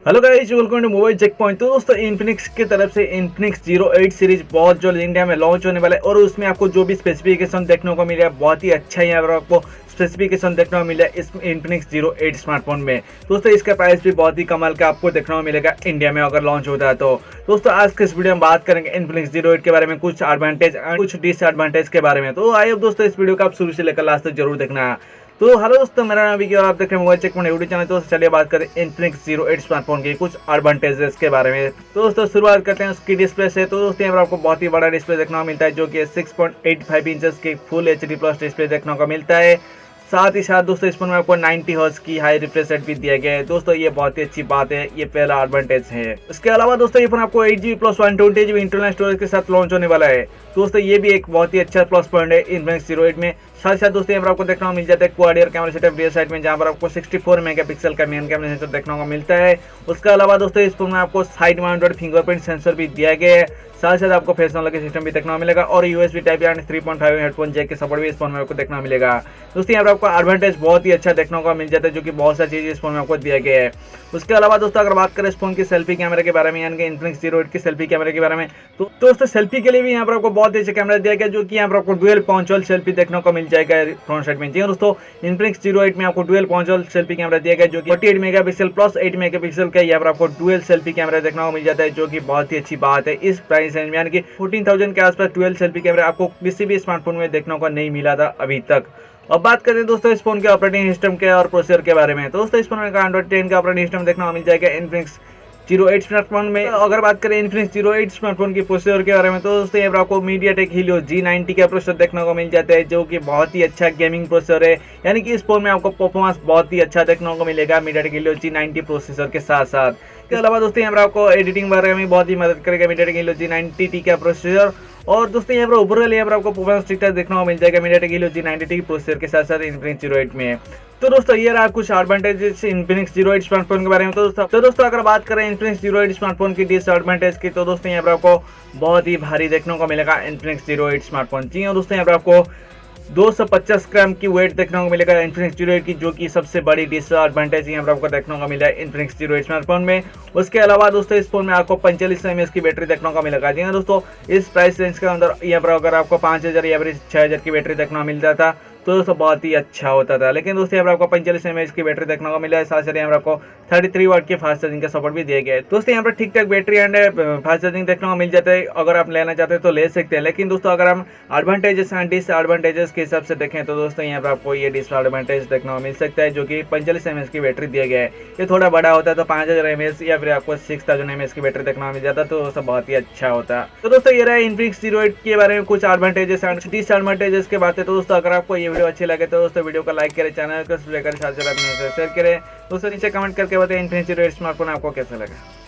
Hello guys, welcome to mobile check point. तो दोस्तों Infinix की तरफ से इन्फिनिक्स 08 सीरीज बहुत जल्द इंडिया में लॉन्च होने वाला है और उसमें आपको जो भी स्पेसिफिकेशन देखने को मिला है बहुत ही अच्छा यहाँ पर आपको स्पेसिफिकेशन देखने को मिला है इस इन्फिनिक्स 08 स्मार्टफोन में। दोस्तों इसका प्राइस भी बहुत ही कमाल का आपको देखने को मिलेगा इंडिया में अगर लॉन्च होता है तो। दोस्तों आज के इस वीडियो में बात करेंगे इन्फिनिक्स 08 के बारे में, कुछ एडवांटेज और कुछ डिसएडवांटेज के बारे में। तो आई होप दोस्तों इस वीडियो को आप शुरू से लेकर लास्ट तक जरूर देखना। तो हेलो दोस्तों, मेरा नाम विकी और आप देख रहे हैं mobile check point YouTube channel. तो चलिए बात करें इन्फिनिक्स 08 स्मार्टफोन के कुछ एडवांटेजेस के बारे में। तो दोस्तों शुरुआत करते हैं उसकी डिस्प्ले से। तो दोस्तों यहाँ पर आपको बहुत ही बड़ा डिस्प्ले देखने को मिलता है जो कि 6.85 इंचेस की फुल एचडी प्लस डिस्प्ले देखने को मिलता है। साथ ही साथ दोस्तों इस फोन में आपको 90 हर्ट्ज की हाई रिफ्रेश रेट भी दिया गया है। दोस्तों ये बहुत ही अच्छी बात है, ये पहला एडवांटेज है। इसके अलावा दोस्तों ये फोन आपको 8GB plus 128GB internal storage के साथ लॉन्च होने वाला है। दोस्तों ये भी एक बहुत ही अच्छा प्लस पॉइंट है इन्फिनिक्स 08 में। साथ ही साथ दोस्तों यहाँ पर आपको देखने को मिल जाता है quad year camera setup rear side में, जहाँ पर आपको 64 मेगापिक्सल का मेन कैमरा सेंसर देखने को मिलता है। उसके अलावा दोस्तों इस फोन में आपको साइड माउंटेड फिंगरप्रिंट सेंसर भी दिया गया है। साथ ही साथ आपको फेस अनलॉक सिस्टम भी देखने को मिलेगा और USB टाइप यानी 3.5 हेडफोन जैक के सपोर्ट भी इस फोन में आपको देखने को मिलेगा। दोस्तों यहाँ पर आपको एडवांटेज बहुत ही अच्छा देखने को मिल जाता है, जो कि बहुत सारी चीज़ इस फोन में आपको दिया गया है। उसके अलावा दोस्तों अगर बात करें इस फोन की सेल्फी कैमरे के बारे में, यानी कि इन्फिनिक्स 08 की सेल्फी कैमरे के बारे में, तो दोस्तों सेल्फी के लिए भी यहाँ पर आपको बहुत अच्छा कैमरा दिया गया, जो कि यहाँ पर आपको डुअल पॉइंट वाल सेल्फी देखने को मिल जाएगा फ्रंट साइड में। जी दोस्तों इन्फिनिक्स 08 में आपको डुअल पॉइंट वाल सेल्फी कैमरा दिया गया, जो कि 48 मेगापिक्सल प्लस 8 मेगापिक्सल का यहाँ पर आपको डुअल सेल्फी कैमरा देखने को मिल जाता है, जो कि बहुत ही अच्छी बात है इस प्राइस रेंज में। यानी कि 14,000 के आसपास डुअल सेल्फी कैमरा आपको किसी भी स्मार्टफोन में देखने को नहीं मिला था अभी तक। अब बात करते हैं दोस्तों इस फोन के ऑपरेटिंग सिस्टम के और प्रोसेसर के बारे में। तो दोस्तों इस फोन में एंड्रॉइड 10 का ऑपरेटिंग सिस्टम देखने को मिल जाएगा इन्फिनिक्स 08 स्मार्टफोन में। अगर बात करें इन्फिनिक्स 08 स्मार्टफोन की प्रोसेसर के बारे में, तो दोस्तों यहाँ पर आपको मीडियाटेक हीलियो G90 का प्रोसेसर देखने को मिल जाता है, जो कि बहुत ही अच्छा गेमिंग प्रोसेसर है। यानी कि इस फोन में आपको परफॉर्मेंस बहुत ही अच्छा देखने को मिलेगा मीडियाटेक हीलियो G90 प्रोसेसर के साथ साथ। इसके अलावा दोस्तों यहाँ पर आपको एडिटिंग वगैरह में बहुत ही मदद करेगा मीडियाटेक हीलियो G90 का प्रोसेसर। और दोस्तों यहाँ पर ओवरऑल यहाँ पर आपको परफॉर्मेंस ठीक ठाक देखने को मिल जाएगा मीडियाटेक हीलियो G90 प्रोसेसर के साथ साथ इन्फिनिक्स 08 में। तो दोस्तों ये रहा कुछ एडवांटेजेस इन्फिनिक्स 08 स्मार्टफोन के बारे में। तो दोस्तों अगर बात करें इन्फिनिक्स 08 स्मार्टफोन की डिसएडवांटेज की, तो दोस्तों यहाँ पर आपको बहुत ही भारी देखने को मिलेगा इन्फिनिक्स 08 स्मार्टफोन। जी हाँ दोस्तों यहाँ पर आपको 250 ग्राम की वेट देखने को मिलेगा इन्फिनिक्स 08 की, जो कि सबसे बड़ी डिसएडवांटेज यहाँ पर आपको देखने को मिला है इन्फिनिक्स 08 स्मार्टफोन में। उसके अलावा दोस्तों इस फोन में आपको 45 mAh की बैटरी देखने को मिलेगा। जी हाँ दोस्तों इस प्राइस रेंज के अंदर यहाँ पर अगर आपको 5000 या फिर 6000 की बैटरी देखने को मिल जाता तो दोस्तों बहुत ही अच्छा होता था। लेकिन दोस्तों यहाँ पर आपको 45 mAh की बैटरी देखने को मिला है। साथ साथ यहाँ पर आपको 33 वाट की फास्ट चार्जिंग का सपोर्ट भी दिया गया है। दोस्तों यहाँ पर ठीक ठाक बैटरी एंड फास्ट चार्जिंग देखने को मिल जाता है। अगर आप लेना चाहते हैं तो ले सकते हैं। लेकिन दोस्तों अगर हम एडवांटेजेस एंड डिसएडवांटेजेस के हिसाब से देखें तो दोस्तों यहाँ पर आपको ये डिसएडवांटेज देखने को मिल सकता है, जो कि 45 mAh की बैटरी दिया गया है। ये थोड़ा बड़ा होता है तो 5000 mAh या फिर आपको 6000 mAh की बैटरी देखने को मिल जाता तो दोस्तों बहुत ही अच्छा होता। तो दोस्तों ये रहा इन्फिनिक्स 08 के बारे में कुछ एडवांटेजेस एंड डिसएडवांटेजेस के बातें। तो दोस्तों अगर आपको ये वीडियो अच्छी लगे तो दोस्तों वीडियो को लाइक करें, चैनल को सब्सक्राइब करें, साथ साथ अपने शेयर करें। दोस्तों नीचे कमेंट करके बताएं इन्फिनिक्स 08 स्मार्टफोन आपको कैसा लगा।